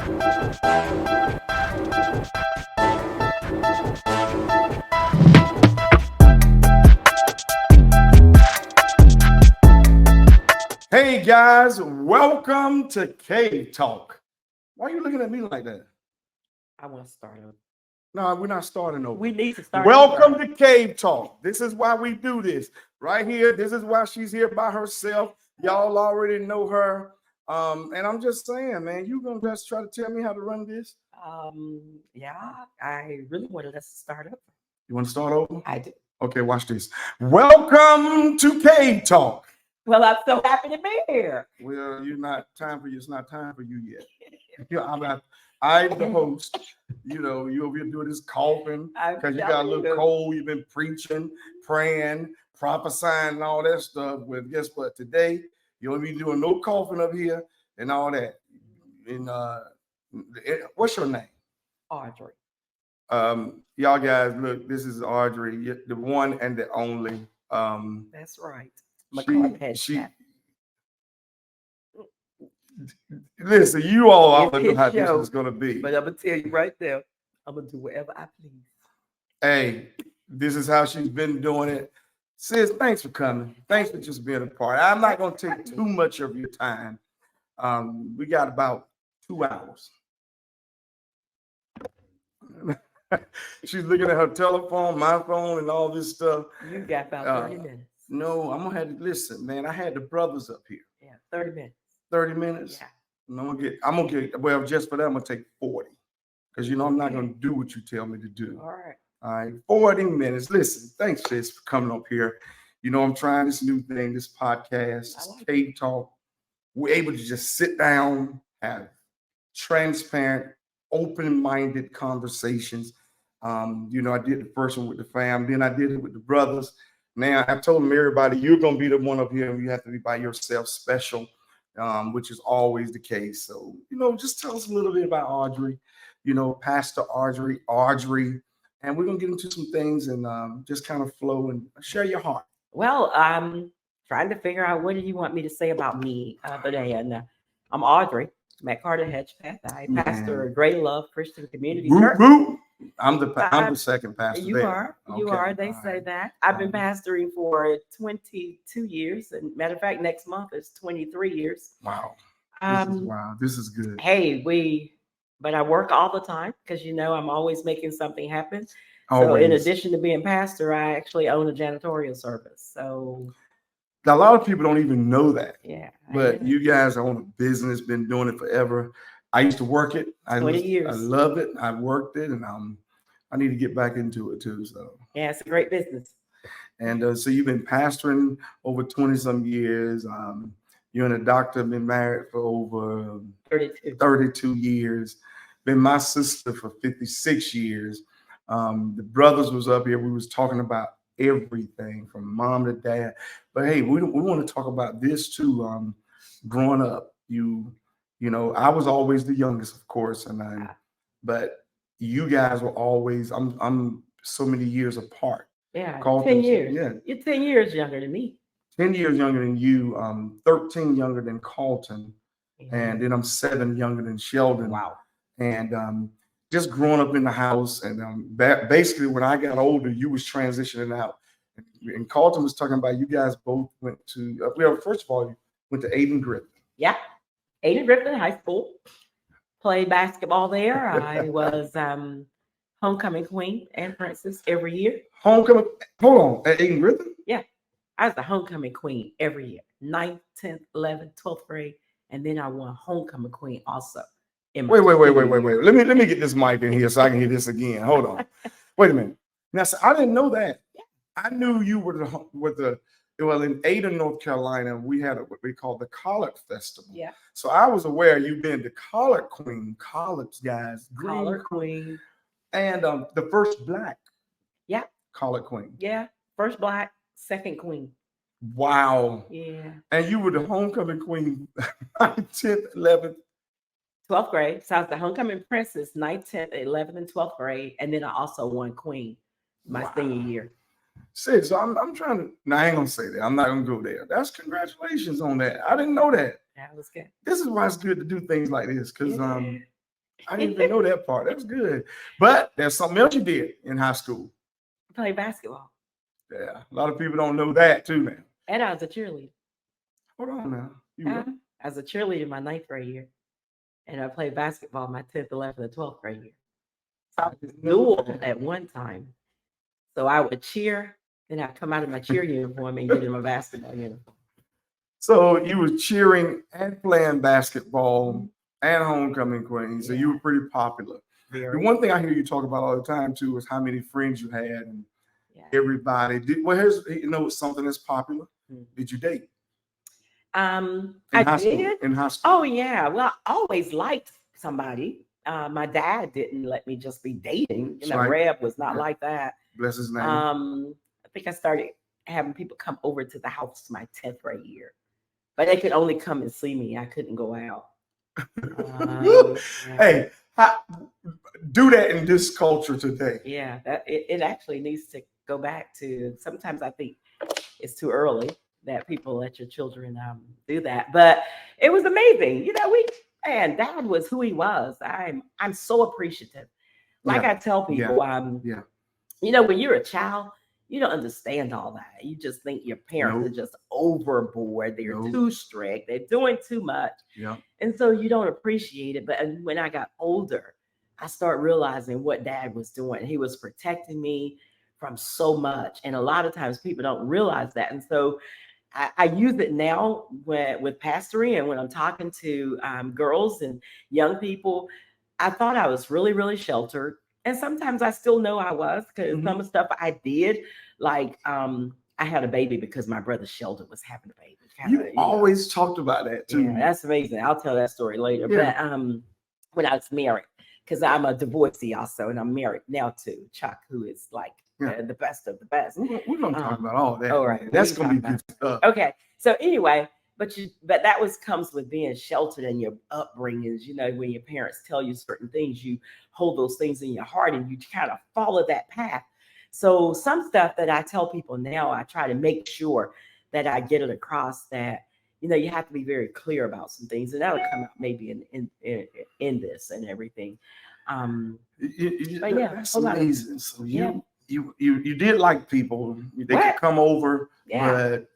Hey guys, welcome to Cave Talk. Why are you looking at me like that? I want to start over. No, we're not starting over. We need to start Welcome over. to Cave Talk. This is why we do this right here. This is why she's here by herself. Y'all already know her. And I'm just saying, man, you gonna just try to tell me how to run this? Yeah, I really wanted us to start over. You want to start over? I do. Okay, watch this. Welcome to Cave Talk. Well, I'm so happy to be here. Well, you're not time for you. It's not time for you yet. I'm the host. You know, you over here doing this coughing because you got a little cold. You've been preaching, praying, prophesying, and all that stuff. Well, guess what? Today you won't be doing no coughing up here and all that. And what's your name? Audrey. Y'all guys, look. This is Audrey, the one and the only. That's right. Listen, you all already know how this is going to be. But I'm going to tell you right there, I'm going to do whatever I please. Hey, this is how she's been doing it. Sis, thanks for coming. Thanks for just being a part. I'm not going to take too much of your time. We got about 2 hours. She's looking at her telephone, my phone, and all this stuff. You got about 30 minutes. No, I'm gonna have to listen, man. I had the brothers up here. Yeah, 30 minutes. 30 minutes? Yeah. And I'm gonna get well, just for that, I'm gonna take 40. Because you know I'm not gonna do what you tell me to do. All right. All right, 40 minutes. Listen, thanks, sis, for coming up here. You know, I'm trying this new thing, this podcast, Cave Talk. We're able to just sit down, have transparent, open-minded conversations. You know, I did the first one with the fam, then I did it with the brothers. Now, I told them, everybody, you're going to be the one up here, and you have to be by yourself special, which is always the case. So, you know, just tell us a little bit about Audrey, you know, Pastor Audrey, and we're going to get into some things and just kind of flow and share your heart. Well, I'm trying to figure out what do you want me to say about me today. And I'm Audrey. I'm at Carter Hedgepeth. I pastor a Great Love Christian Community Church. I'm the second pastor. You are. You are. They say that. I've been pastoring for 22 years. And matter of fact, next month is 23 years. Wow. This is good. Hey, but I work all the time because, you know, I'm always making something happen. Always. So in addition to being pastor, I actually own a janitorial service. So a lot of people don't even know that. Yeah. But you guys own a business, been doing it forever. I used to work it. 20 years. I love it. I worked it, and I need to get back into it too. So yeah, it's a great business. And so you've been pastoring over 20-some years. You and a doctor have been married for over 32 years. Been my sister for 56 years. The brothers was up here. We was talking about everything from mom to dad. But hey, we want to talk about this too. Growing up, you know, I was always the youngest, of course, but you guys were always. I'm so many years apart. Yeah, 10 years. Yeah, you're 10 years younger than me. 10 years younger than you. 13 younger than Carlton, and then I'm 7 younger than Sheldon. Wow. And just growing up in the house, and basically when I got older, you was transitioning out. And Carlton was talking about you guys both went to. First of all, you went to Aiden Griffin. Yeah, Aiden Griffin High School. Played basketball there. I was homecoming queen and princess every year. Homecoming. Hold on, at Aiden Griffin. Yeah, I was the homecoming queen every year. 9th, 10th, 11th, 12th grade, and then I won homecoming queen also. Wait. Let me get this mic in here so I can hear this again. Hold on. Wait a minute. Now, so I didn't know that. Yeah. I knew you were in Ada, North Carolina. We had what we call the Collard Festival. Yeah. So I was aware you've been the Collard Queen, Collards guys, Collard Queen, and the first Black. Yeah. Collard Queen. Yeah. First Black, second Queen. Wow. Yeah. And you were the homecoming queen, 10th, 11th. 12th grade. So I was the homecoming princess, 9th, 10th, 11th, and 12th grade. And then I also won queen my senior year. So I'm trying to, no, I ain't gonna say that. I'm not gonna go there. That's congratulations on that. I didn't know that. That was good. This is why it's good to do things like this, because I didn't even know that part. That's good. But there's something else you did in high school. Play basketball. Yeah, a lot of people don't know that too now. And I was a cheerleader. Hold on now. You were- I was a cheerleader my 9th grade year. And I played basketball my 10th, 11th, and 12th grade year. So I was dual at one time. So I would cheer, then I'd come out of my cheer uniform and get in my basketball uniform. So you were cheering and playing basketball and homecoming queen. So you were pretty popular. The one thing I hear you talk about all the time too is how many friends you had and everybody. Here's something that's popular. Did you date? I school, did. in high school. Oh yeah. Well, I always liked somebody. My dad didn't let me just be dating. Right. Reb was not like that. Bless his name. I think I started having people come over to the house my 10th grade year, but they could only come and see me. I couldn't go out. Hey, do that in this culture today. Yeah, that it actually needs to go back to. Sometimes I think it's too early that people let your children do that, but it was amazing. Dad was who he was. I'm so appreciative. Like I tell people, when you're a child, you don't understand all that. You just think your parents are just overboard. They're too strict. They're doing too much. Yeah. And so you don't appreciate it. But when I got older, I started realizing what Dad was doing. He was protecting me from so much. And a lot of times people don't realize that. And so I use it now with pastoring and when I'm talking to girls and young people. I thought I was really, really sheltered. And sometimes I still know I was because some of the stuff I did, like I had a baby because my brother Sheldon was having a baby. You always talked about that too. Yeah, that's amazing. I'll tell that story later. Yeah. But when I was married, because I'm a divorcee also, and I'm married now to Chuck, who is like the best of the best. We're going to talk about all that. All right. That's going to be good stuff. Okay. So anyway, but that comes with being sheltered in your upbringings. When your parents tell you certain things, you hold those things in your heart and you kind of follow that path. So some stuff that I tell people now, I try to make sure that I get it across that, you have to be very clear about some things, and that'll come out maybe in this and everything. But yeah, that's amazing. So you did like people. They could come over, but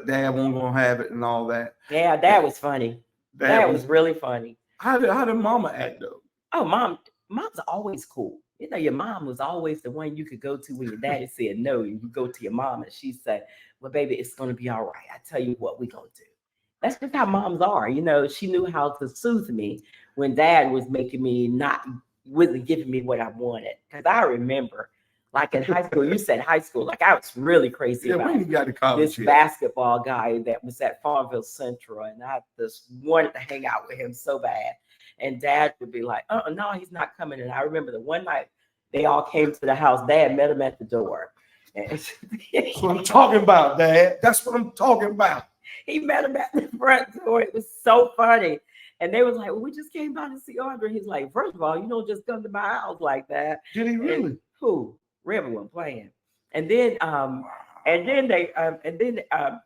Dad wasn't gonna have it and all that. Yeah, Dad was funny. Dad was really funny. How did Mama act though? Oh, Mom's always cool. Your mom was always the one you could go to when your daddy said no, and you go to your mom and she said, "Well, baby, it's gonna be all right. I tell you what we're gonna do." That's just how moms are. She knew how to soothe me when Dad was making me wasn't giving me what I wanted. Because I remember, like in high school, you said high school, like I was really crazy about when you got to college, this basketball guy that was at Farmville Central, and I just wanted to hang out with him so bad. And Dad would be like, no, he's not coming. And I remember the one night they all came to the house. Dad met him at the door. That's what I'm talking about, Dad. That's what I'm talking about. He met him at the front door. It was so funny. And they was like, well, we just came by to see Audrey. He's like, first of all, you don't just come to my house like that. Did he really? And who? River wasn't playing. And then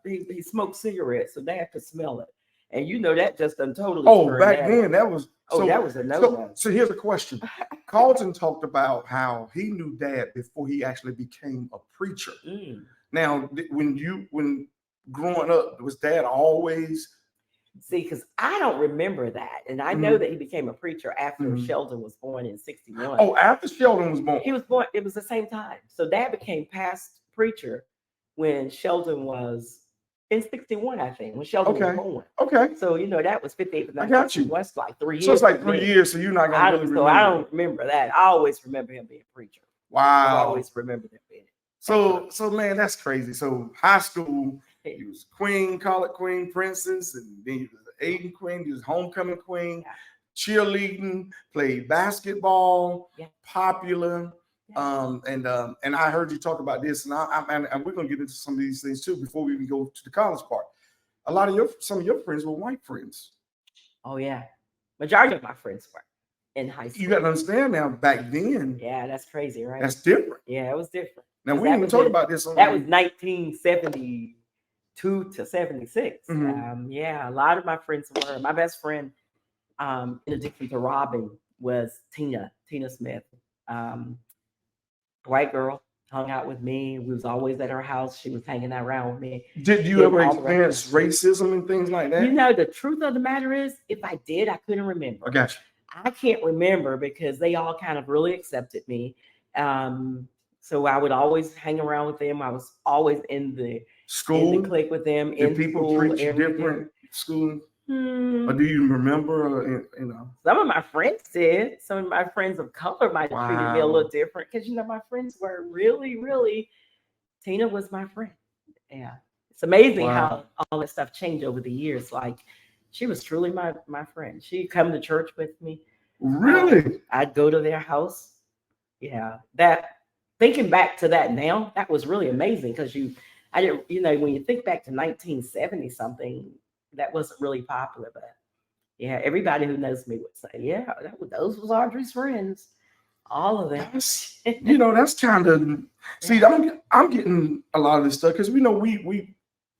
he smoked cigarettes, so Dad could smell it. And that just done totally. Oh, back then that was. That was a no. So here's a question. Carlton talked about how he knew Dad before he actually became a preacher. Now, when growing up, was Dad always? See, because I don't remember that. And I know that he became a preacher after Sheldon was born in 1961. Oh, after Sheldon was born. He was born, it was the same time. So Dad became past preacher when Sheldon was in 1961, I think, when Sheldon was born. Okay. So, that was 58. I got you. That's like 3 years. So it's like 3 years, so you're not going to really remember. So I don't remember that. I always remember him being a preacher. Wow. I always remember him being. So man, that's crazy. So high school, he was queen, college queen, princess, and then he was the Aiden queen, he was homecoming queen, cheerleading, played basketball, popular. And I heard you talk about this, and we're gonna get into some of these things too before we even go to the college part. Some of your friends were white friends. Oh yeah, majority of my friends were in high school. You got to understand now. Back then, yeah, that's crazy, right? That's different. Yeah, it was different. Now we didn't even talk about this. That was 1972 to 76. Yeah, a lot of my friends were. My best friend, in addition to Robin, was Tina Smith. White girl, hung out with me. We was always at her house. She was hanging out around with me. Did you Did ever all the experience racism and things like that? You know, the truth of the matter is, if I did, I couldn't remember. I got you. I can't remember because they all kind of really accepted me. So I would always hang around with them. I was always in the School? clique with them. Did in people school, treat you everything. different at school? Hmm. Or do you remember, you know? Some of my friends did. Some of my friends of color might have treated me a Wow. little different because, you know, my friends were really, really, Tina was my friend. Yeah. It's amazing Wow. how all that stuff changed over the years. Like, she was truly my friend. She'd come to church with me. Really? I'd go to their house. Yeah. That, thinking back to that now, that was really amazing because I didn't, you know, when you think back to 1970 something, that wasn't really popular. But yeah, everybody who knows me would say, yeah, those was Audrey's friends. All of them. That's, you know, that's kind of, see, I'm getting a lot of this stuff because we know we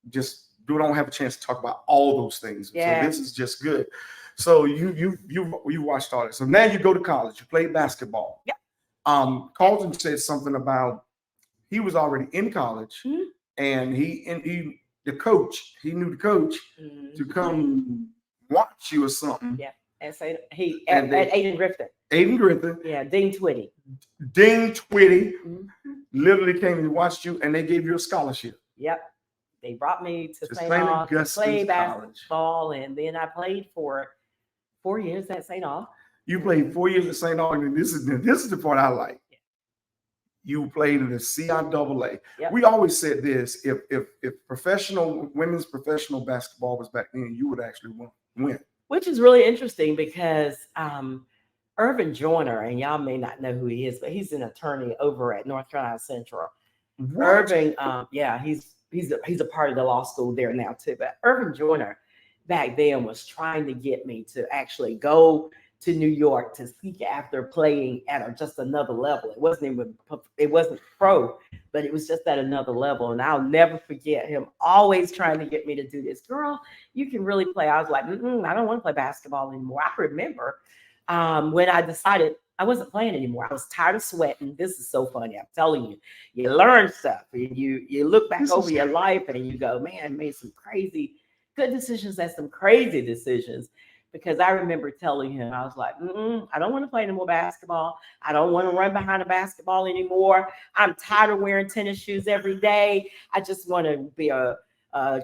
just don't have a chance to talk about all those things. Yeah. So this is just good. So you watched all this. So now you go to college. You play basketball. Yeah. Carlton said something about he was already in college, Mhm. and he knew the coach to come watch you or something. Yeah. And so at Aiden Aiden Griffin. Yeah, Dean Twitty. Dean Twitty Mhm. literally came and watched you, and they gave you a scholarship. Yep. They brought me to St. St. Aug to Augustine's play College. basketball, and then I played for 4 years at St. Aug. You played 4 years at St. Aug, and this is the part I like. Yeah. You played in the CIAA. Yep. We always said this: if women's professional basketball was back then, you would actually win. Which is really interesting because Irvin Joyner, and y'all may not know who he is, but he's an attorney over at North Carolina Central. What? Irving, yeah, he's a part of the law school there now too. But Irvin Joyner back then was trying to get me to actually go to New York to seek after playing at just another level. It wasn't pro, but it was just at another level. And I'll never forget him always trying to get me to do this. Girl, you can really play. I was like, I don't want to play basketball anymore. I remember when I decided I wasn't playing anymore. I was tired of sweating. This is so funny. I'm telling you, you learn stuff and you look back over your life and you go, man, I made some crazy good decisions and some crazy decisions. Because I remember telling him, I was like, I don't want to play any more basketball. I don't want to run behind a basketball anymore. I'm tired of wearing tennis shoes every day. I just want to be a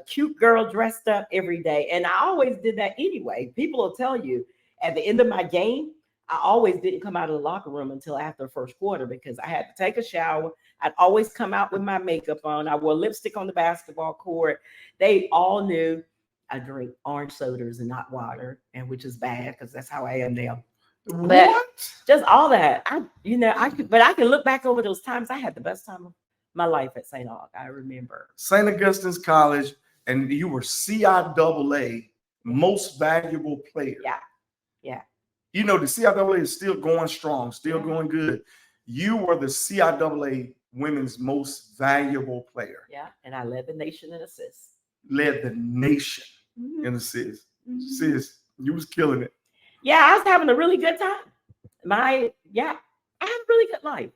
cute girl dressed up every day. And I always did that anyway. People will tell you at the end of my game, I always didn't come out of the locker room until after the first quarter because I had to take a shower. I'd always come out with my makeup on. I wore lipstick on the basketball court. They all knew I drink orange sodas and not water, and which is bad because that's how I am now. What? But just all that, I can look back over those times. I had the best time of my life at St. Aug. I remember St. Augustine's College, and you were CIAA most valuable player. Yeah. You know, the CIAA is still going strong, still going good. You were the CIAA women's most valuable player. Yeah, and I led the nation in assists. Led the nation in assists. Sis, you was killing it. Yeah, I was having a really good time. I had a really good life.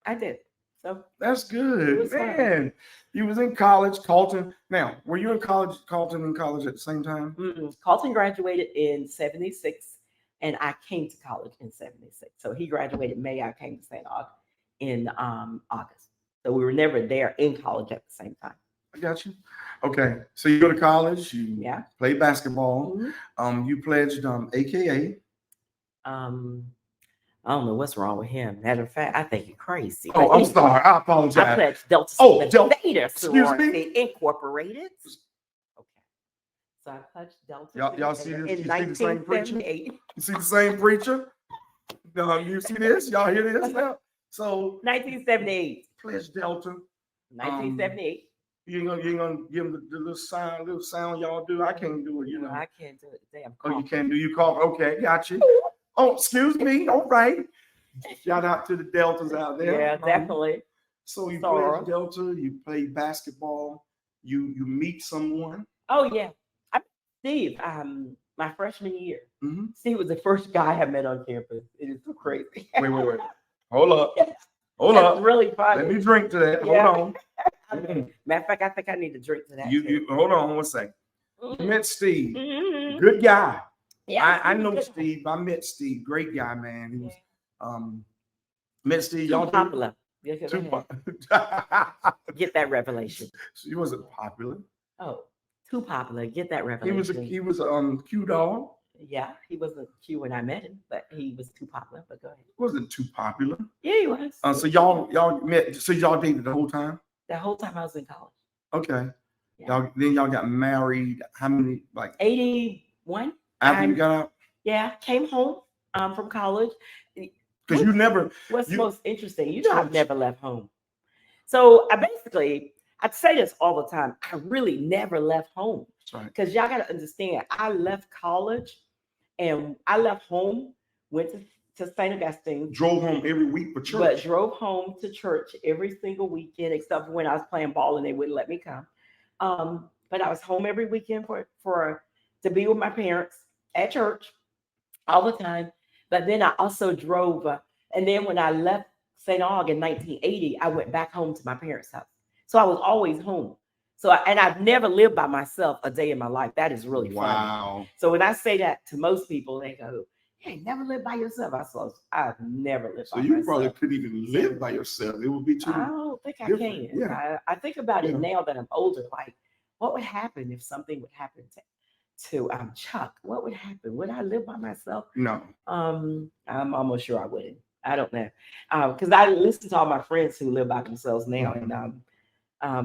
I did. So that's good, man. Fun. You was in college, Carlton. Now, were you in college, Carlton in college at the same time? Carlton graduated in 76, and I came to college in 76. So he graduated May. I came to St. Aug in August. So we were never there in college at the same time. I got you. Okay, so you go to college. You play basketball. You pledged AKA. I don't know what's wrong with him. Matter of fact, I think he's crazy. Oh, I'm sorry. I apologize. I pledged Delta Theta Excuse me? Incorporated. Okay. So I pledged Delta Y'all see this? In you see the same preacher? 1978. You see the same preacher? You see this? Y'all hear this now? So 1978. Pledge Delta. 1978. You ain't gonna give him the little sound y'all do. I can't do it, No, I can't do it. Damn. Oh, you can't do you cough? Okay, got you. Oh, excuse me. All right. Shout out to the Deltas out there. Yeah, definitely. So you play Delta, you play basketball, you meet someone. Oh yeah. Steve. my freshman year. Mhm. Steve was the first guy I met on campus. It is so crazy. Wait. Hold up. Hold That's up. really funny. Let me drink to that. Yeah. Hold on. Matter of fact, I think I need to drink to that. You hold on one second. Mhm. You met Steve. Mhm. Good guy. Yeah, I Steve was know good. Steve. I met Steve. Great guy, man. He was Yeah. met Steve. Too Y'all popular. Yeah, Too go ahead. popular. Get that revelation. He wasn't popular. Oh, too popular. Get that He revelation. was Q dog. Yeah, he wasn't cute when I met him, but he was too popular. But go ahead. Wasn't too popular. Yeah, he was. So y'all met. So y'all dated the whole time. The whole time I was in college. Okay. Yeah. Y'all got married. How many? Like 81. after you got out? Yeah, came home from college. Because you never. What's you- most interesting? You know, I've never left home. So I'd say this all the time. I really never left home. That's right. Because y'all got to understand, I left college and I left home, went to St. Augustine, Drove home every week for church. but drove home to church every single weekend, except for when I was playing ball and they wouldn't let me come. But I was home every weekend to be with my parents at church all the time. But then I also drove, and then when I left St. Aug in 1980, I went back home to my parents' house. So I was always home. And I've never lived by myself a day in my life. That is really funny. Wow. So when I say that to most people, they go, "Hey, never lived by yourself." I've never lived by So you myself. probably couldn't even live by yourself. It would be too. I don't think I different. can. Yeah. I think about it Yeah. now that I'm older. Like, what would happen if something would happen to Chuck? What would happen? Would I live by myself? No. I'm almost sure I wouldn't. I don't know, because I listen to all my friends who live by themselves now, and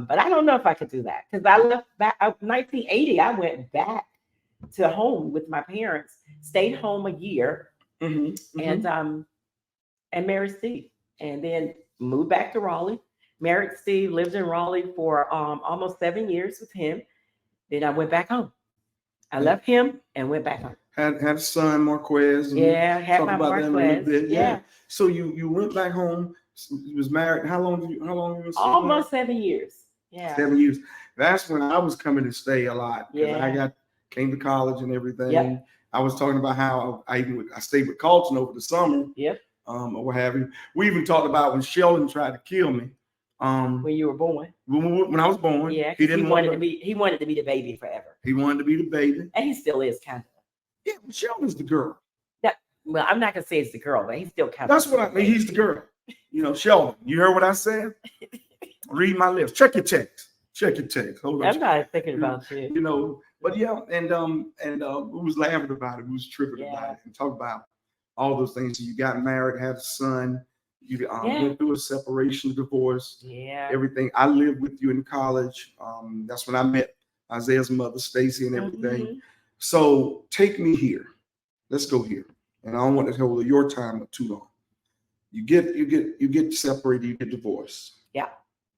but I don't know if I could do that because I left back 1980. I went back to home with my parents, stayed home a year, and married Steve, and then moved back to Raleigh. Married Steve, lived in Raleigh for almost 7 years with him. Then I went back home. I left him and went back home. Had a son, Marquez. And Yeah, had talk my about them a Marquez. little bit. Yeah. So you went back home. You was married. How long? You Almost 7 years. Yeah. 7 years. That's when I was coming to stay a lot. Yeah. Came to college and everything. Yep. I was talking about how I stayed with Carlton over the summer. Yep. Or what have you. We even talked about when Sheldon tried to kill me. When you were born. When I was born. Yeah. He wanted to be the baby forever. He wanted to be the baby. And he still is kind of. Yeah, but Sheldon's the girl. Well, I'm not gonna say it's the girl, but he's still kind That's of. what I mean. He's the girl. Sheldon. You heard what I said? Read my lips. Check your text. Hold on. I'm not thinking about you. But yeah, and we was laughing about it. We was tripping about it and talk about all those things. So you got married, had a son. You went through a separation, divorce. Yeah. Everything. I lived with you in college. That's when I met Isaiah's mother, Stacy, and everything. Mhm. So take me here. Let's go here. And I don't want to hold your time too long. You get separated. You get divorced. Yeah.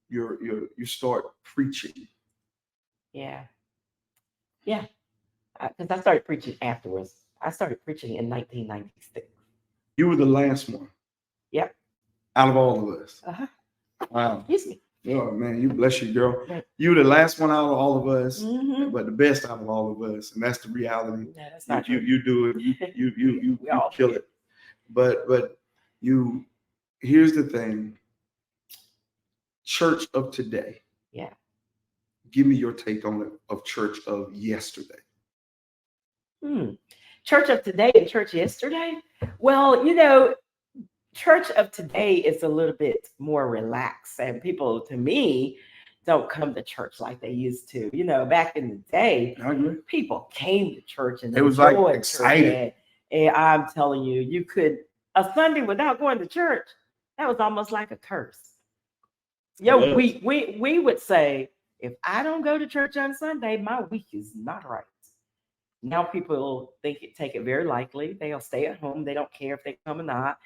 You start preaching. Yeah. Yeah. Because I started preaching afterwards. I started preaching in 1996. You were the last one. Yep. Out of all of us. Uh-huh. Wow. Excuse me. Oh man, you bless you, girl. Right. You were the last one out of all of us, Mhm. but the best out of all of us, and that's the reality. No, that's not true. You do it. You We all kill do. it. But you. Here's the thing. Church of today. Yeah. Give me your take on it of church of yesterday. Church of today and church yesterday. Well, church of today is a little bit more relaxed, and people, to me, don't come to church like they used to. Back in the day, I agree. people came to church and It was like enjoyed excited. church. And I'm telling you, you could a Sunday without going to church. That was almost like a curse. Yes. We would say, if I don't go to church on Sunday, my week is not right. Now people take it very likely. They'll stay at home. They don't care if they come or not.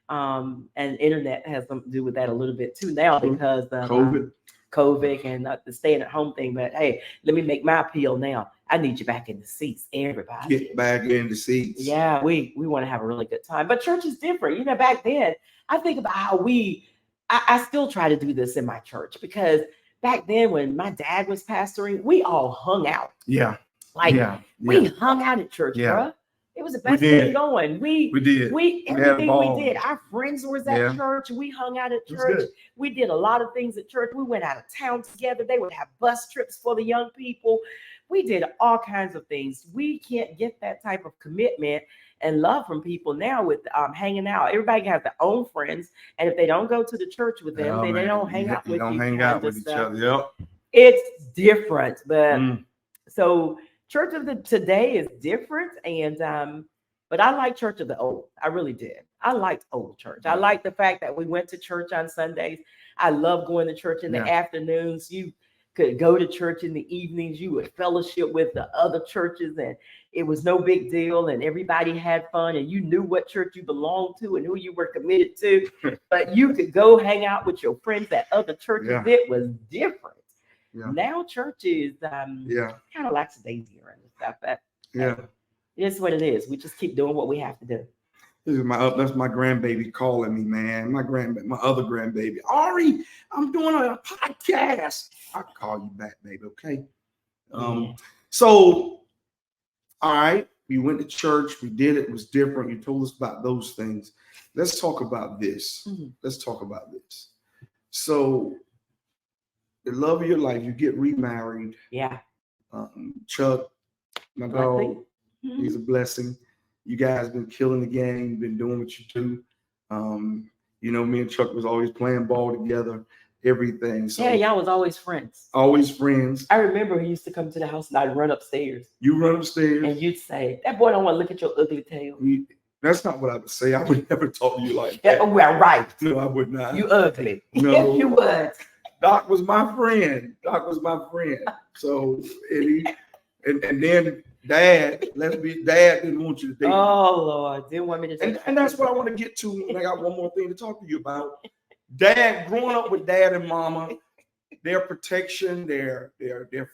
And internet has something to do with that a little bit too now because of COVID and the staying at home thing. But hey, let me make my appeal now. I need you back in the seats, everybody. Get back in the seats. Yeah, we want to have a really good time. But church is different. Back then, I think about how I still try to do this in my church because back then when my dad was pastoring, we all hung out. Yeah. Like Yeah. we hung out at church, Yeah. bruh. It was the We best did. thing going. We did. We We had a everything we ball. did. Our friends was at Yeah. church. We hung out at It was church. good. We did a lot of things at church. We went out of town together. They would have bus trips for the young people. We did all kinds of things. We can't get that type of commitment and love from people now with hanging out. Everybody has their own friends, and if they don't go to the church with them, Oh, then they man. don't hang out You with don't you. hang kind out of with each stuff. other. Yep. It's different, but Mm. so church of the today is different, and but I like church of the old. I really did. I liked old church. I liked the fact that we went to church on Sundays. I love going to church in the Yeah. afternoons. You could go to church in the evenings. You would fellowship with the other churches, and it was no big deal. And everybody had fun, and you knew what church you belonged to and who you were committed to. But you could go hang out with your friends at other churches. Yeah. It was different. Yeah. Now church is Yeah. kind of lackadaisical and stuff. But Yeah. it is what it is. We just keep doing what we have to do. This is that's my grandbaby calling me, man. My other grandbaby. Ari, I'm doing a podcast. I'll call you back, baby. Okay. So, all right, we went to church. We did it. It was different. You told us about those things. Let's talk about this. Let's talk about this. So, the love of your life, you get remarried. Yeah. Chuck, my dog, Mhm. he's a blessing. You guys been killing the game, been doing what you do. You know, me and Chuck was always playing ball together, everything. So Yeah, y'all was always friends. always friends. I remember he used to come to the house and I'd run upstairs. You run upstairs. And you'd say, that boy don't want to look at your ugly tail. That's not what I would say. I would never talk to you like Yeah, that. well, right. No, I would not. You ugly. No. You would. Doc was my friend. Doc was my friend. So and then Dad didn't want you to date. Oh Lord, didn't want me to date. And that's what I want to get to. And I got one more thing to talk to you about. Dad, growing up with Dad and Mama, their protection, their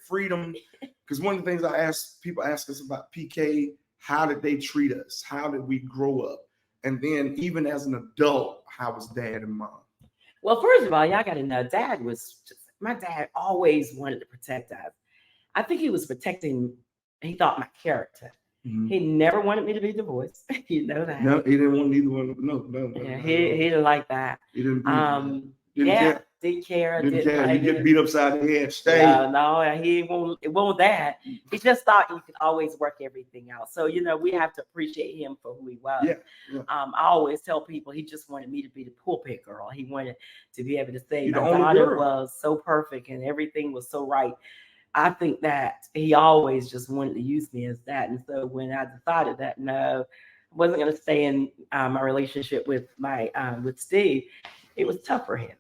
freedom. Because one of the things people ask us about PK, how did they treat us? How did we grow up? And then even as an adult, how was Dad and Mom? Well, first of all, y'all got to know, my dad always wanted to protect us. I think he was protecting, he thought my character. Mm-hmm. He never wanted me to be divorced. You know that. No, he didn't want neither one. No. Yeah, he didn't like that. He didn't. Didn't care. Didn't care. You get beat upside the head. Stay. No, he won't that. He just thought he could always work everything out. So we have to appreciate him for who he was. Yeah. I always tell people he just wanted me to be the pulpit girl. He wanted to be able to say You're my daughter was so perfect and everything was so right. I think that he always just wanted to use me as that. And so when I decided that no, I wasn't going to stay in my relationship with with Steve, it was tough for him.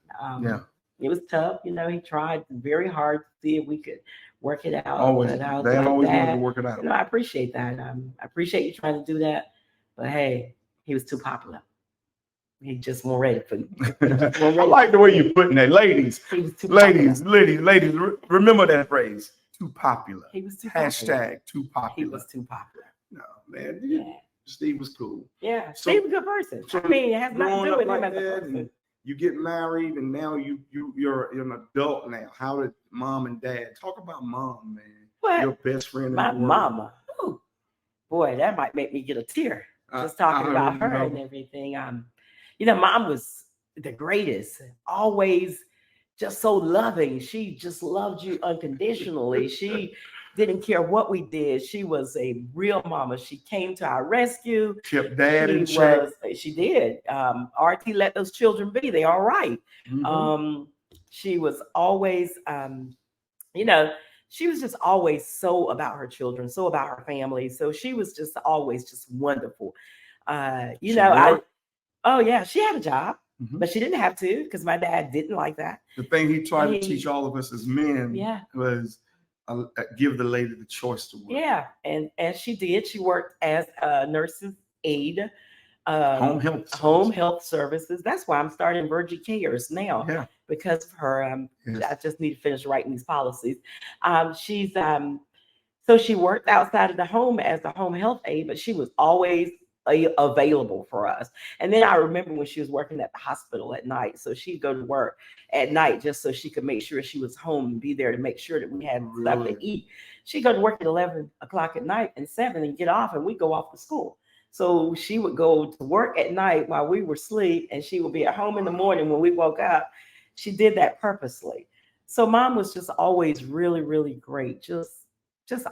It was tough. He tried very hard to see if we could work it out. Always. Dad always wanted to work it out. I appreciate that. I appreciate you trying to do that. But hey, he was too popular. He just wasn't ready for you. I like the way you're putting that. Ladies, ladies, remember that phrase. Too popular. He was too #, too popular. He was too popular. No, man. Steve was cool. Yeah, Steve was a good person. So it has nothing to do with him as a person. You get married and now you're an adult now. How did Mom and Dad talk about Mom, man? What? Your best friend. My mama. Ooh, boy, that might make me get a tear. Just talking about her and everything. Mom was the greatest. Always just so loving. She just loved you unconditionally. She didn't care what we did. She was a real mama. She came to our rescue. Kept Dad in check. She did. RT let those children be. They all right. Mm-hmm. She was always, she was just always so about her children, so about her family. So she was just always just wonderful. She had a job. Mm-hmm. But she didn't have to because my dad didn't like that. The thing he tried to teach all of us as men was give the lady the choice to work. Yeah, and she did. She worked as a nurse's aide, home health services. That's why I'm starting Virgin Cares now. Yeah, because of her. I just need to finish writing these policies. So she worked outside of the home as a home health aide, but she was always available for us. And then I remember when she was working at the hospital at night, so she'd go to work at night just so she could make sure she was home and be there to make sure that we had stuff to eat. She'd go to work at 11 o'clock at night and 7 and get off, and we go off to school. So she would go to work at night while we were asleep, and she would be at home in the morning when we woke up. She did that purposely. So mom was just always really, really great, just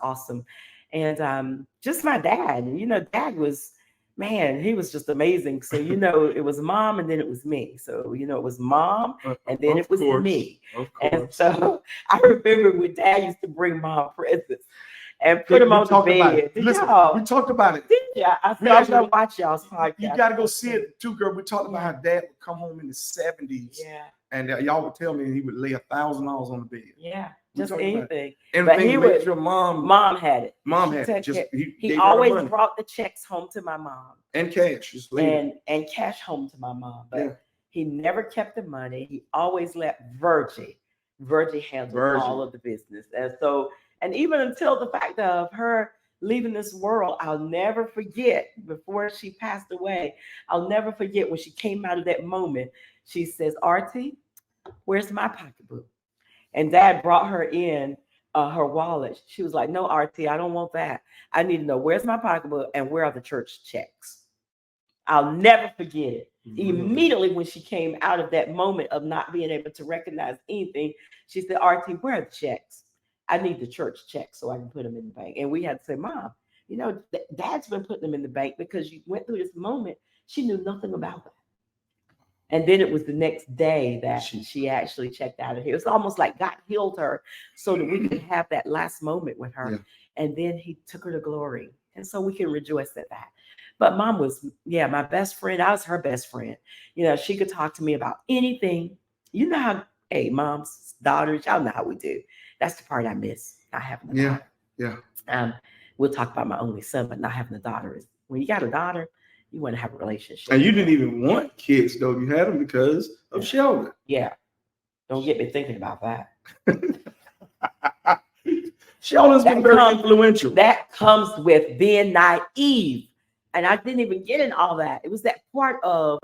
awesome. And just my dad, and dad was, man, he was just amazing. So it was mom and then it was me. So it was mom and then it was me. And so I remember when dad used to bring mom presents and put them on the bed. Listen, we talked about it. Yeah, I said, I'm gonna watch y'all's podcast. You got to go see it too, girl. We talked about how dad would come home in the 70s. Yeah. And y'all would tell me he would lay $1,000 on the bed. Yeah, just anything. But he would. Your mom had it. Mom had it. Just, he always brought the checks home to my mom. And cash. And cash home to my mom. But he never kept the money. He always let Virgie handle all of the business. And even until the fact of her leaving this world, I'll never forget, before she passed away, I'll never forget when she came out of that moment. She says, Auntie, where's my pocketbook? And dad brought her in her wallet. She was like, no, Auntie, I don't want that. I need to know, where's my pocketbook and where are the church checks? I'll never forget it. Mm-hmm. Immediately when she came out of that moment of not being able to recognize anything, she said, Auntie, where are the checks? I need the church checks so I can put them in the bank. And we had to say, Mom, Dad's been putting them in the bank because you went through this moment. She knew nothing about that. And then it was the next day that she actually checked out of here. It's almost like God healed her so that we could have that last moment with her. Yeah. And then he took her to glory. And so we can rejoice at that. But mom was, my best friend. I was her best friend. She could talk to me about anything. You know how, hey, moms, daughters, y'all know how we do. That's the part I miss, not having a daughter. Yeah. We'll talk about my only son, but not having a daughter. When you got a daughter, you want to have a relationship. And you didn't even want kids, though. You had them because of Sheldon. Yeah. Don't get me thinking about that. Sheldon's been very influential. That comes with being naive. And I didn't even get in all that. It was that part of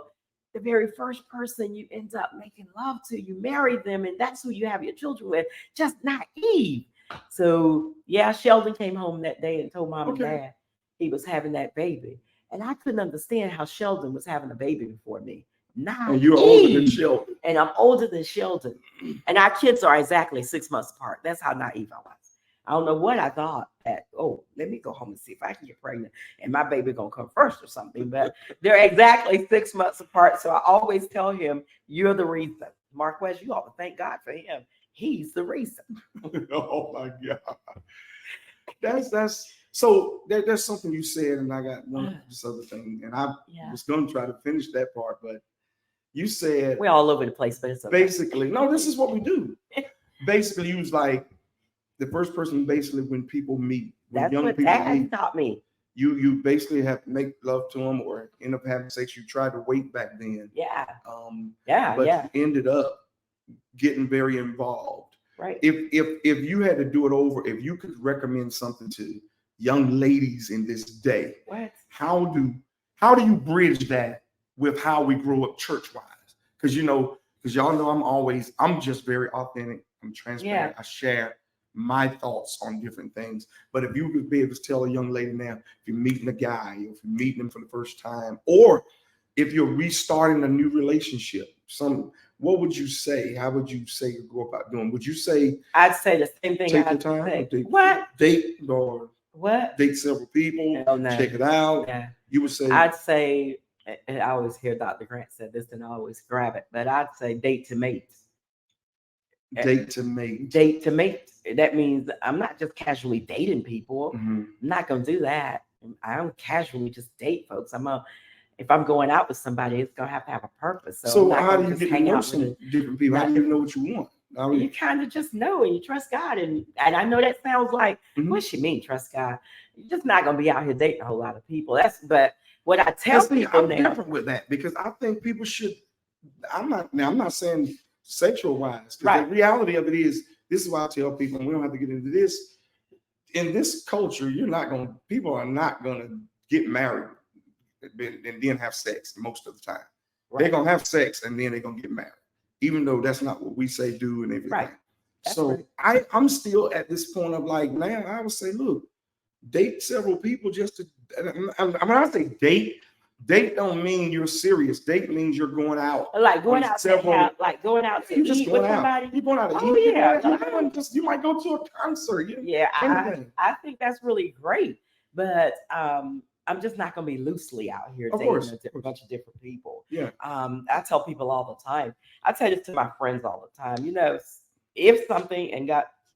the very first person you end up making love to. You marry them, and that's who you have your children with. Just naive. So, Sheldon came home that day and told mom and dad he was having that baby. And I couldn't understand how Sheldon was having a baby before me. And you're older than Sheldon. And I'm older than Sheldon. And our kids are exactly 6 months apart. That's how naive I was. I don't know what I thought that, let me go home and see if I can get pregnant and my baby gonna come first or something. But they're exactly 6 months apart. So I always tell him, you're the reason. Marquez, you ought to thank God for him. He's the reason. Oh my God. So there's something you said, and I got this other thing, and I was going to try to finish that part, but you said we're all over the place, but it's okay. Basically, no, this is what we do. Basically, you was like the first person. Basically, when people meet, when that's young what people Dad meet, taught me. You basically have to make love to them or end up having sex. You tried to wait back then. But you ended up getting very involved. Right. If you had to do it over, if you could recommend something to young ladies in this day, how do you bridge that with how we grow up church wise? Because y'all know I'm just very authentic. I'm transparent. I share my thoughts on different things. But if you could be able to tell a young lady now, if you're meeting a guy, or if you're meeting him for the first time, or if you're restarting a new relationship, what would you say? How would you say you go about doing? Would you say I'd say the same thing? Take your time. Date several people. Check it out. Yeah. You would say. I'd say, and I always hear Dr. Grant said this, and I always grab it. But I'd say date to mate. Date to mate. Date to mate. That means I'm not just casually dating people. Mm-hmm. I'm not gonna do that. I don't casually just date folks. If I'm going out with somebody, it's gonna have a purpose. So how do you get to know some different people? How do you know what you want? You kind of just know, and you trust God. And I know that sounds like, what she mean, trust God? You're just not gonna be out here dating a whole lot of people. But what I tell people I'm different with that, because I think people should. I'm not saying sexual wise. The reality of it is, this is why I tell people, and we don't have to get into this. In this culture, people are not gonna get married and then have sex most of the time. They're gonna have sex and then they're gonna get married, even though that's not what we say do and everything. That's So right. I'm still at this point of like, man, I would say, look, date several people just to. When I say date don't mean you're serious. Date means you're going out Like going on out to several. have, like going out to You just eat with going out. somebody. You going out to Oh eat. You're yeah, going out, you're going just you might go to a concert. yeah. Anything. I think that's really great, but I'm just not gonna be loosely out here Of dating course, a of course. bunch of different people. Yeah. I tell people all the time. I tell this to my friends all the time. You know, if something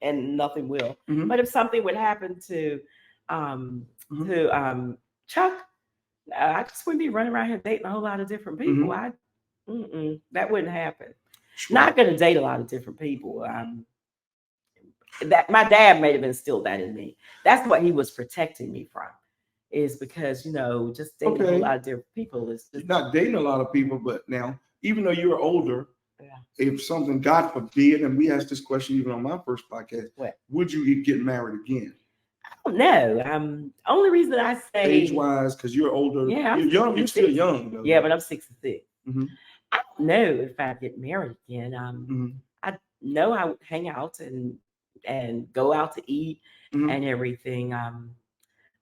and nothing will, Mhm. but if something would happen to um Mhm. Chuck, I just wouldn't be running around here dating a whole lot of different people. Mhm. That wouldn't happen. Sure. Not going to date a lot of different people. That my dad may have instilled that in me. That's what he was protecting me from, is because just dating a whole Okay. lot of different people is You're just not dating a lot of people, but now, even though you're older, yeah. if something, God forbid, and we asked this question even on my first podcast, What? would you get married again? I don't know. Only reason I say Age wise, because you're older. Yeah, I'm You're young. You're still 66. young, though. Yeah, but I'm 66. Mhm. I don't know if I get married again. Mhm. I know I would hang out and go out to eat Mhm. and everything.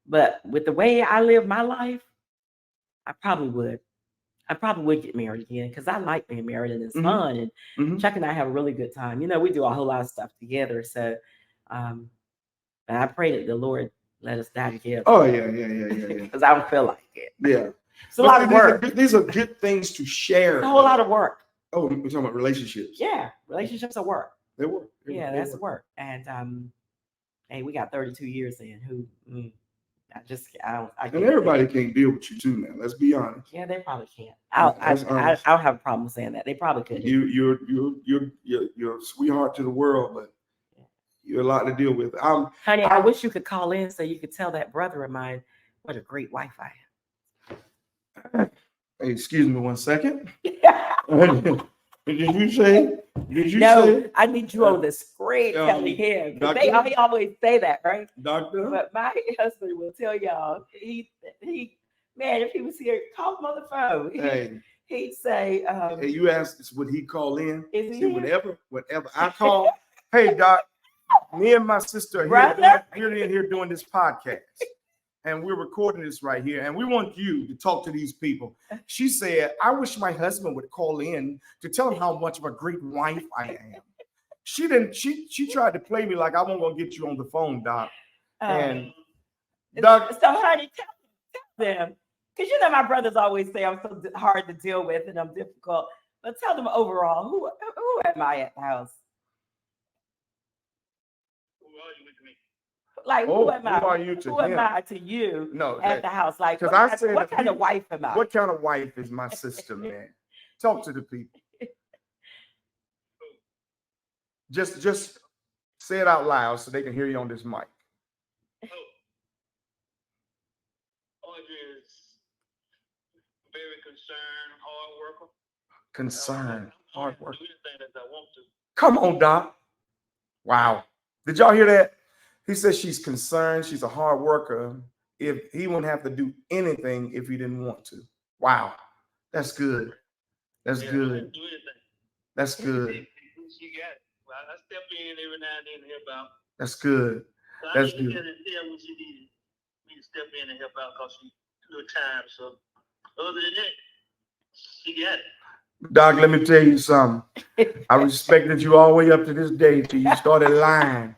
But with the way I live my life, I probably would. I probably would get married again because I like being married and it's Mhm. fun. And Mhm. Chuck and I have a really good time. We do a whole lot of stuff together. So, and I pray that the Lord let us die together Oh yeah. because I don't feel like it. Yeah. It's a lot of work. These are good things to share. It's a whole lot of work. Oh, we're talking about relationships. Yeah, relationships are work. They work. Yeah, They that's work. work. And hey, we got 32 years in. I don't. I And can't. everybody can't deal with you too now. Let's be honest. Yeah, they probably can't. That's honest. I'll have a problem saying that. They probably couldn't. You're a sweetheart to the world, but you're a lot to deal with. Honey, I wish you could call in so you could tell that brother of mine what a great wife I Hey, excuse me 1 second. am. Did you say? Did you No, say? I need you on the screen telling him. 'Cause he always say that, right? Doctor? But my husband will tell y'all, he man, if he was here, call him on the phone. Hey, He'd say, hey, you asked, would he call in? Is he Say, here? whenever I call, hey, Doc, me and my sister are Brother? here doing this podcast. And we're recording this right here. And we want you to talk to these people. She said, I wish my husband would call in to tell him how much of a great wife I am. She tried to play me like I wasn't gonna get you on the phone, Doc. And Doc, so honey, tell them, because my brothers always say I'm so hard to deal with and I'm difficult. But tell them overall, who am I at the house? Like, who am I? Who are you to who him? am I to you No, at the house? Like, what kind of wife am I? What kind of wife is my sister, man? Talk to the people. Just say it out loud so they can hear you on this mic. Audrey is very concerned, hard worker. Concerned, hard worker. Do anything that I want to. Come on, Doc. Wow. Did y'all hear that? He says she's concerned. She's a hard worker. If he wouldn't have to do anything if he didn't want to. Wow. That's good. That's good. Do anything. That's good. She got it. Well, I step in every now and then to help out. That's good. So That's I good. tell when she needed me to step in and help out because she took her time. So other than that, she got it. Doc, let me tell you something. I respected you all the way up to this day till you started lying.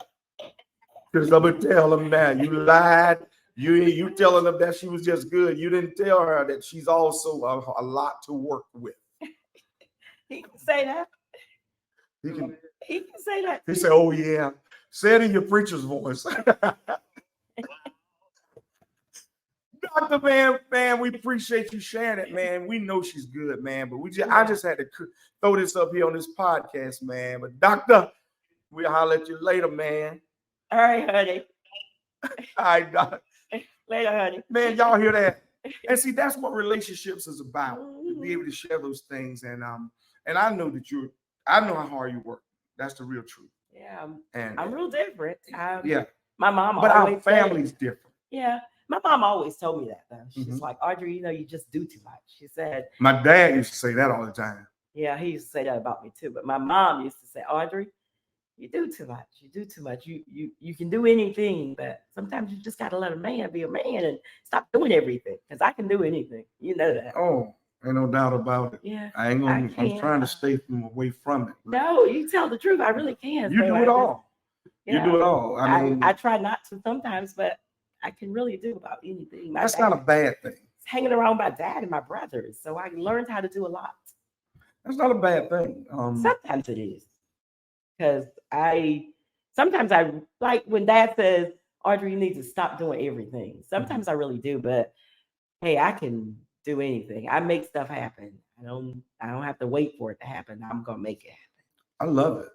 Because I'm gonna tell them now, you lied. You telling them that she was just good. You didn't tell her that she's also a lot to work with. He can say that. He can say that. He said, "Oh yeah." Say it in your preacher's voice. Dr. Man, we appreciate you sharing it, man. We know she's good, man, but I just had to throw this up here on this podcast, man. But Doctor, we'll holler at you later, man. All right, honey. All right, Doc. Later, honey. Man, y'all hear that? And see, that's what relationships is about. To be able to share those things. And I know that I know how hard you work. That's the real truth. Yeah. And I'm real different. Yeah. My mom but always our family's different. Yeah. My mom always told me that though. She's like, Audrey, you just do too much. She said, my dad used to say that all the time. Yeah, he used to say that about me too. But my mom used to say, Audrey, You do too much. You do too much. You can do anything, but sometimes you just gotta let a man be a man and stop doing everything. Because I can do anything. You know that. Oh, ain't no doubt about it. Yeah. I ain't gonna. I'm can. trying to stay away from it. No, you tell the truth. I really can. You So do I it just- all. You do it all. I mean, I try not to sometimes, but I can really do about anything. My that's not a dad- bad thing. hanging around my dad and my brothers. So I learned how to do a lot. That's not a bad thing. Sometimes it is. Because sometimes I like when dad says, Audrey, you need to stop doing everything. Sometimes I really do, but hey, I can do anything. I make stuff happen. I don't have to wait for it to happen. I'm gonna make it I love it.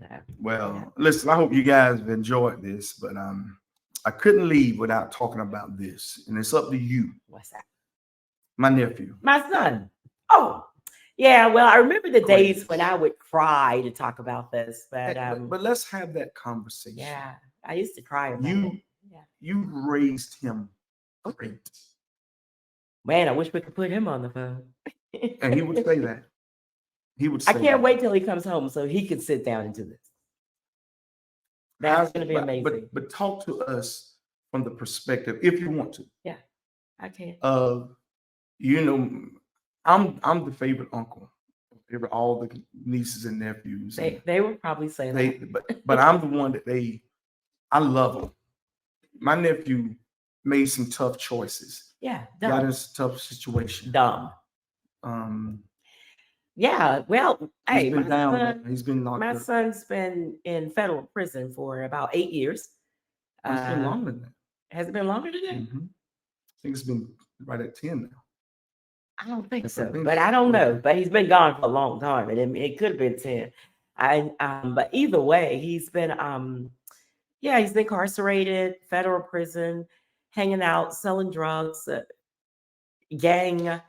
happen. Well, listen, I hope you guys have enjoyed this, but I couldn't leave without talking about this, and it's up to you. What's that? My nephew. My son. Oh, yeah. Well, I remember the days Great. when I would cry to talk about this, but But let's have that conversation. yeah, I used to cry about You it. Yeah. you raised him great, Man, I wish we could put him on the phone. and he would say that. He would say, I can't wait till he comes home so he can sit down and do this. That's going to be amazing. But talk to us from the perspective, if you want to, I can. of I'm the favorite uncle. All the nieces and nephews. They were probably saying that. But I'm the one that I love them. My nephew made some tough choices. Yeah, Got dumb. in a tough situation. Dumb. Yeah, well, hey, he's been down. son, He's been locked my up. son's been in federal prison for about 8 years. It's been longer than that. Has it been longer than that? Mhm. I think it's been right at 10 now. I don't think I so, think but so. I don't know. Okay. But he's been gone for a long time, and it could have been 10. But either way, he's been he's incarcerated, federal prison, hanging out, selling drugs, gang.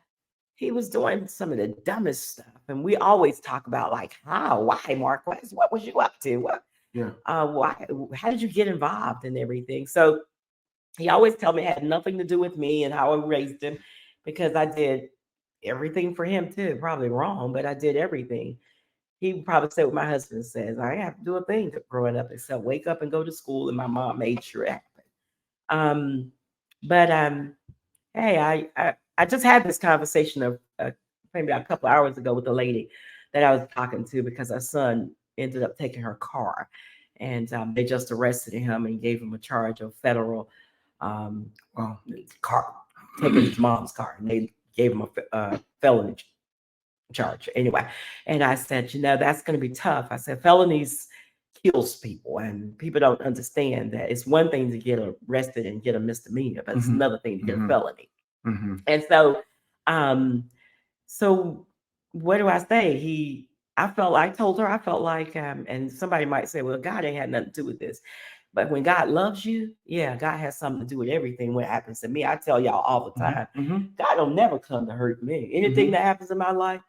He was doing some of the dumbest stuff, and we always talk about like why, Marquez, what was you up to? What, Yeah. why, how did you get involved in everything? So he always tell me it had nothing to do with me and how I raised him, because I did everything for him too. Probably wrong, but I did everything. He would probably say what my husband says. I didn't have to do a thing growing up except wake up and go to school, and my mom made sure it happened. But hey, I just had this conversation of maybe a couple of hours ago with a lady that I was talking to, because our son ended up taking her car, and they just arrested him and gave him a charge of federal car, taking his mom's car, and they gave him a felony charge anyway. And I said, that's going to be tough. I said, felonies kills people, and people don't understand that it's one thing to get arrested and get a misdemeanor, but it's another thing to get a felony. And so so what do I say? I told her I felt like and somebody might say, well, God ain't had nothing to do with this. But when God loves you, yeah, God has something to do with everything when it happens to me. I tell y'all all the time, God don't never come to hurt me. Anything that happens in my life,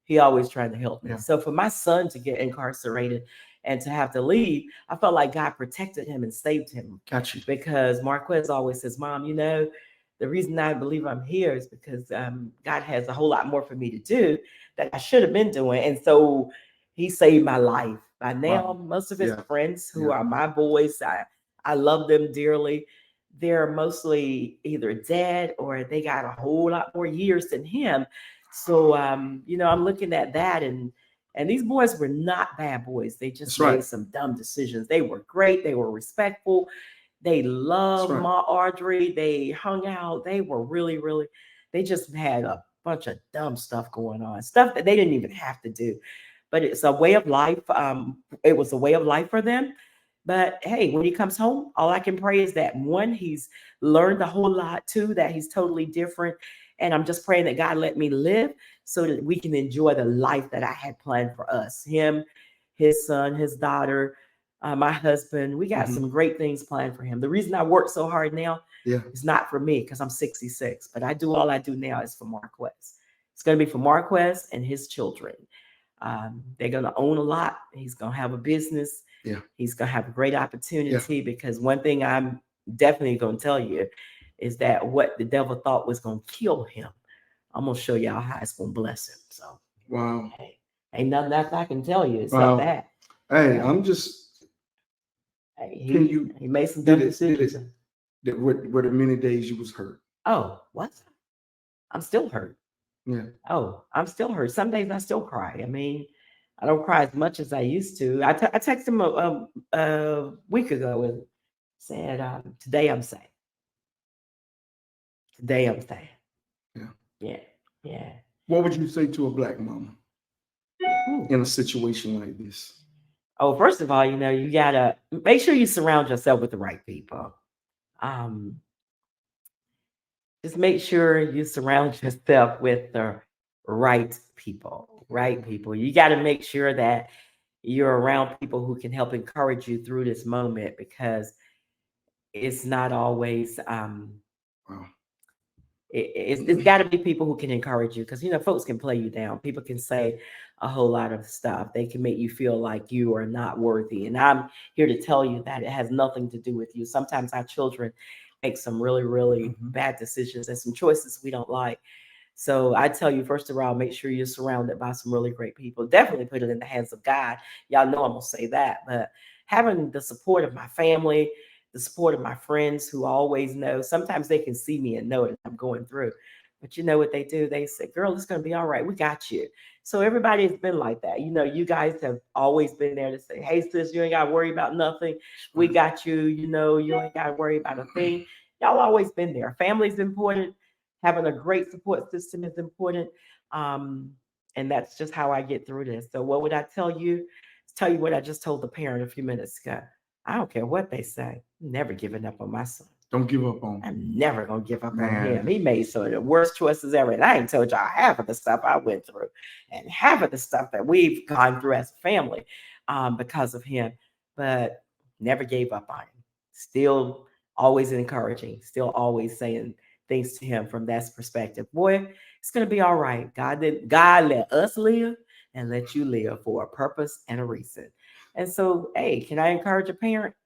he always tried to help me. Yeah. So for my son to get incarcerated and to have to leave, I felt like God protected him and saved him. Got you. Because Marquez always says, Mom, the reason I believe I'm here is because God has a whole lot more for me to do that I should have been doing. And so he saved my life. By now, most of his friends who are my boys, I love them dearly. They're mostly either dead or they got a whole lot more years than him. So, I'm looking at that, and these boys were not bad boys. They just made some dumb decisions. They were great. They were respectful. They loved Ma Audrey. They hung out. They were really, really, they just had a bunch of dumb stuff going on, stuff that they didn't even have to do. But it's a way of life. It was a way of life for them. But hey, when he comes home, all I can pray is that one, he's learned a whole lot. Two, that he's totally different. And I'm just praying that God let me live so that we can enjoy the life that I had planned for us. Him, his son, his daughter, my husband. We got some great things planned for him. The reason I work so hard now is not for me, because I'm 66, but all I do now is for Marquez. It's going to be for Marquez and his children. They're going to own a lot. He's going to have a business. Yeah. He's going to have a great opportunity, because one thing I'm definitely going to tell you is that what the devil thought was going to kill him, I'm going to show y'all how it's going to bless him. So, wow. hey, ain't nothing else I can tell you except that. Hey, I'm just. Hey, Can you? he made some Did dumb it? Did decisions. it? Were the many days you was hurt? Oh, what? I'm still hurt. Yeah. Oh, I'm still hurt. Some days I still cry. I mean, I don't cry as much as I used to. I texted him a week ago and said, "Today I'm sad. Today I'm sad." Yeah. Yeah, yeah. What would you say to a black mama Ooh. in a situation like this? Oh, first of all, you gotta make sure you surround yourself with the right people. Um, just make sure you surround yourself with the right people. Right people. You got to make sure that you're around people who can help encourage you through this moment because it's not always Wow. it's got to be people who can encourage you because folks can play you down. People can say a whole lot of stuff. They can make you feel like you are not worthy, and I'm here to tell you that it has nothing to do with you. Sometimes our children make some really really bad decisions and some choices we don't like. So I tell you, first of all, make sure you're surrounded by some really great people. Definitely put it in the hands of God. Y'all know I'm gonna say that, but having the support of my family, the support of my friends who always know. Sometimes they can see me and know that I'm going through. But you know what they do? They say, "Girl, it's gonna be all right. We got you." So everybody has been like that. You guys have always been there to say, "Hey, sis, you ain't got to worry about nothing. We got you. You ain't got to worry about a thing." Y'all always been there. Family's important. Having a great support system is important. Um, and that's just how I get through this. So what would I tell you? Tell you what I just told the parent a few minutes ago. I don't care what they say. I'm never giving up on my son. Don't give up on him. I'm never gonna give up on Man. him. He made some of the worst choices ever. And I ain't told y'all half of the stuff I went through and half of the stuff that we've gone through as a family because of him. But never gave up on him. Still always encouraging, still always saying things to him from that perspective. Boy, it's gonna be all right. God let us live and let you live for a purpose and a reason. And so, hey, can I encourage a parent?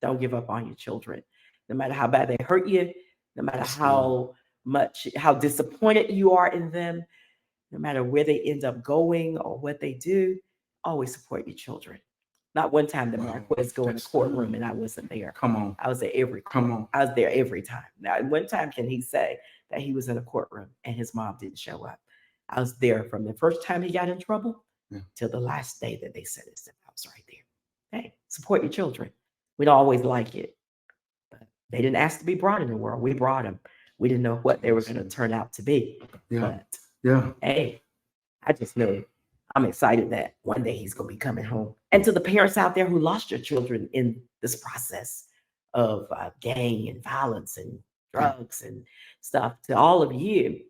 Don't give up on your children. No matter how bad they hurt you, no matter how disappointed you are in them, no matter where they end up going or what they do, always support your children. Not one time did Marquez go in a courtroom and I wasn't there. Come on. I was there every Come on. I was there every time. Now, one time can he say that he was in a courtroom and his mom didn't show up? I was there from the first time he got in trouble till the last day that they sentenced him. I was right there. Hey, support your children. We don't always like it. But they didn't ask to be brought in the world. We brought them. We didn't know what they were going to turn out to be. Yeah. But hey, I just know I'm excited that one day he's going to be coming home. And to the parents out there who lost your children in this process of gang and violence and drugs and stuff, to all of you,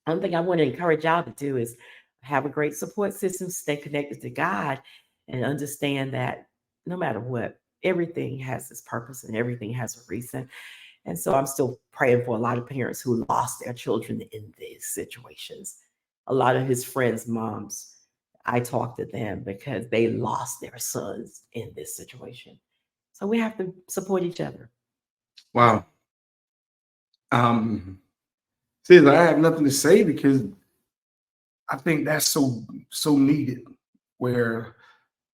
one thing I want to encourage y'all to do is have a great support system, stay connected to God, and understand that no matter what, everything has its purpose and everything has a reason. And so I'm still praying for a lot of parents who lost their children in these situations. A lot of his friends' moms, I talk to them because they lost their sons in this situation. So we have to support each other. Wow. Sis, I have nothing to say because I think that's so needed where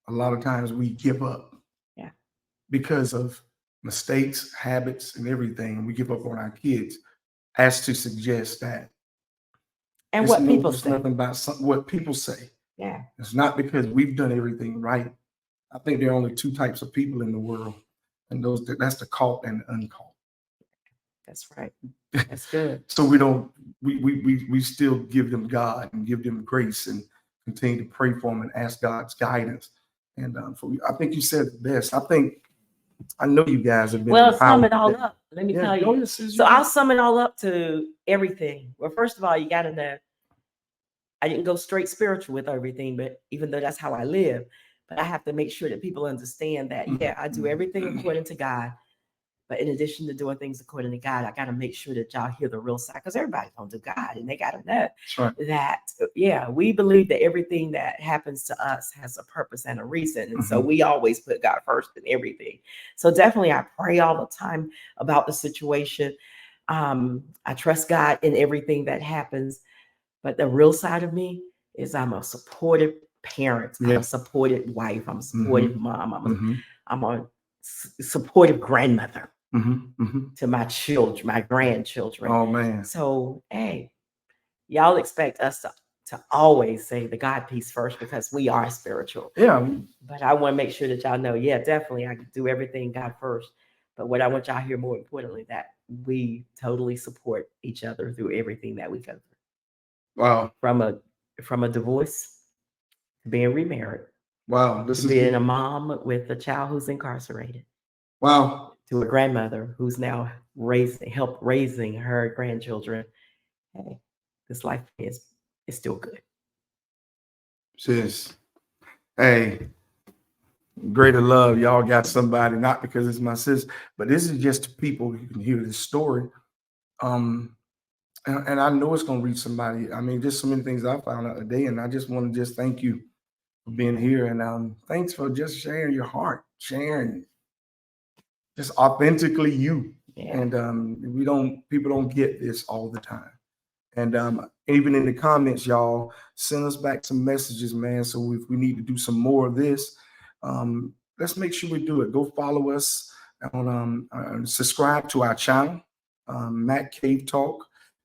a lot of times we give up. Yeah. Because of mistakes, habits, and everything. We give up on our kids as to suggest that. And what people it's say. nothing about what people say. Yeah. It's not because we've done everything right. I think there are only two types of people in the world, and that's the caught and the uncaught. That's right. That's good. So we still give them God and give them grace and continue to pray for them and ask God's guidance. And I think you said it best. I know you guys have been. Well, sum it all up. Let me tell you. So I'll sum it all up to everything. Well, first of all, you got to know I didn't go straight spiritual with everything, but even though that's how I live, but I have to make sure that people understand that, yeah, I do everything according to God. But in addition to doing things according to God, I got to make sure that y'all hear the real side because everybody don't do God and they got to know that, yeah, we believe that everything that happens to us has a purpose and a reason. And so we always put God first in everything. So definitely I pray all the time about the situation. I trust God in everything that happens. But the real side of me is I'm a supportive parent. I'm Yeah. a supportive wife. I'm a supportive mom. Mm-hmm. I'm a supportive grandmother Mm-hmm. to my children, my grandchildren. Oh man. So, hey, y'all expect us to always say the God piece first because we are spiritual. Yeah. But I want to make sure that y'all know, yeah, definitely I do everything God first. But what I want y'all to hear more importantly, that we totally support each other through everything that we go through. Wow. From a divorce, to being remarried, Wow. This to is being a mom with a child who's incarcerated, wow. to a grandmother who's now help raising her grandchildren. Hey, this life is still good. Sis. Hey, greater love. Y'all got somebody, not because it's my sis, but this is just to people who can hear this story. And I know it's gonna reach somebody. I mean, just so many things I found out today, and I just want to just thank you for being here, and thanks for just sharing your heart, sharing just authentically you. Yeah. And people don't get this all the time. And even in the comments, y'all send us back some messages, man. So if we need to do some more of this, let's make sure we do it. Go follow us on subscribe to our channel, Matt Cave Talk,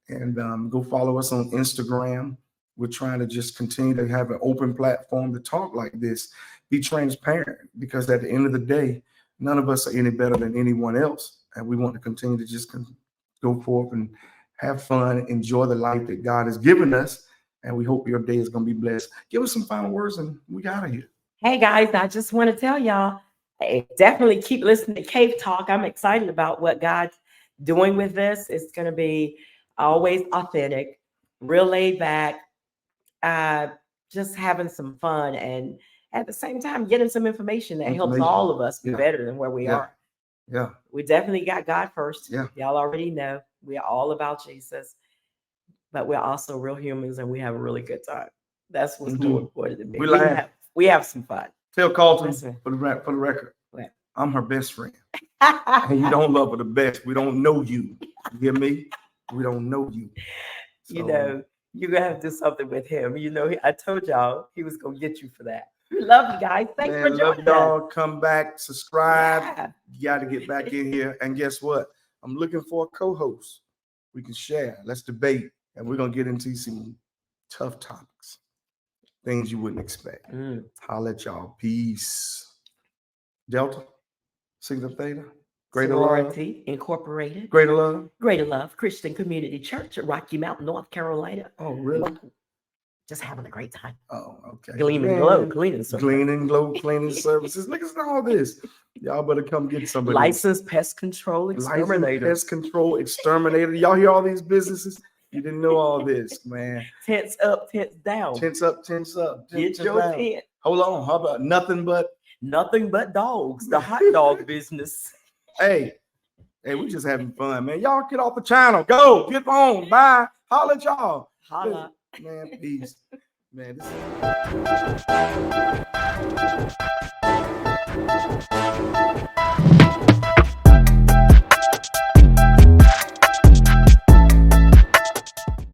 and go follow us on Instagram. We're trying to just continue to have an open platform to talk like this, be transparent, because at the end of the day, none of us are any better than anyone else. And we want to continue to just go forth and have fun, enjoy the life that God has given us. And we hope your day is going to be blessed. Give us some final words and we out of here. Hey guys, I just want to tell y'all, hey, definitely keep listening to Cave Talk. I'm excited about what God's doing with this. It's going to be always authentic, real laid back, just having some fun, and at the same time getting some information that helps all of us be better than where we are. Yeah. We definitely got God first. Yeah. Y'all already know we are all about Jesus, but we're also real humans and we have a really good time. That's what's more important to me. We have some fun. Tell Carlton for the record, what? I'm her best friend. And you don't love her the best. We don't know you. You hear me? We don't know you. So, you know, you're going to have to do something with him. You know, I told y'all he was going to get you for that. We love you guys. Thanks for joining y'all. us. Come back, subscribe. Yeah. You got to get back in here. And guess what? I'm looking for a co-host. We can share. Let's debate. And we're going to get into some tough topics. Things you wouldn't expect. Holla at y'all. Peace. Delta, Sigma Theta, Greater Sorority Love Incorporated. Greater Love. Greater Love Christian Community Church at Rocky Mount, North Carolina. Oh, really? Just having a great time. Oh, okay. Gleam and Glow Cleaning Services. Gleam and Glow Cleaning Services. Look at all this. Y'all better come get somebody. Licensed Pest Control Exterminator. Pest Control Exterminator. Y'all hear all these businesses? You didn't know all this, man. Tents up, tents down. Tents up, tents up. Get your tent. Hold on. How about nothing but dogs? The hot dog business. Hey, we just having fun, man. Y'all get off the channel. Go. Get on. Bye. Holla at y'all. Holla. Man, peace. Man, this is